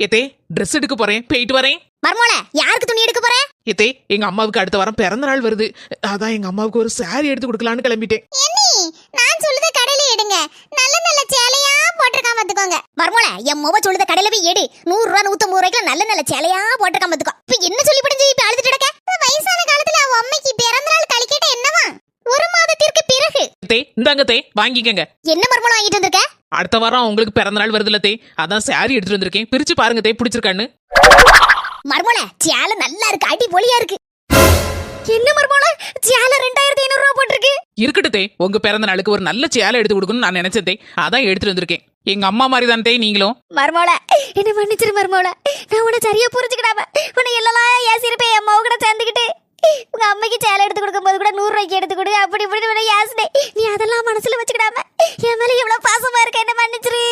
ஏத்தே ட்ரெஸ் எடுக்க போறேன், போயிட்டு வரேன். மர்மோள யாருக்கு துணி எடுக்க போற? ஏத்தே எங்க அம்மாவுக்கு அடுத்த வாரம் பிறந்த நாள் வருது. அதான் எங்க அம்மாவுக்கு ஒரு சாரி எடுத்து கொடுக்கலான்னு கிளம்பிட்டேன். நான் சொல்லுத கடையில எடுங்க, நல்ல நல்ல சேலையா போட்டிருக்காம பாத்துக்கோங்க. மர்மோள என் மொப சொல்லுத கடையில போய் எடு. 100 ரூபா 150 ரூபாய்க்கு நல்ல நல்ல சேலையா போட்டிருக்காம பாத்துக்கோ. இப்ப என்ன சொல்லி படிஞ்சு இப்ப அழுதுட்டு கிடக்க? வயசான காலத்துல அவ அம்மைக்கு பிறந்த நாள் கழிக்கட்ட என்னவா? ஒரு மாதத்திற்கு பிறகு. தே இந்தாங்க தே, வாங்கிக்கங்க. என்ன மர்மோள வாங்கிட்டு வந்திருக்க? அடுத்த வாரம் உங்களுக்கு பிறந்த நாள் வருதுல தே, அதான் சாரி எடுத்துட்டு வந்திருக்கேன். பிரிச்சு பாருங்க தே, பிடிச்சிருக்கான்னு. மர்மோள சேலை நல்லா இருக்கு, அடிபொலியா இருக்கு. என்ன மர்மோள சேலை 2500 ரூபாய் போட்டிருக்கு? இருக்கட்டு தே, உங்க பிறந்த நாளுக்கு ஒரு நல்ல சேலை எடுத்து கொடுக்கணும்னு நான் நினைச்சேன் தே, அதான் எடுத்துட்டு வந்திருக்கேன். எங்க அம்மா மாதிரி தான் தே நீங்களும். மர்மோள என்ன மன்னிச்சிரு மர்மோள, நான் உன்னை சரியா புரிஞ்சுக்கிடாம உன்னை எல்லாம் ஏசிருப்பேன். என் அம்மாவை கூட சேர்ந்துக்கிட்டு உங்க அம்மைக்கு சேலை எடுத்து கொடுக்கும் போது கூட 100 ரூபாய்க்கு எடுத்து கொடு அப்படி இப்படி யாசினே. நீ அதெல்லாம் மனசுல வச்சுக்கிடாம என் மேல எவ்வளவு பாசமா இருக்க, என்ன மன்னிச்சிரு.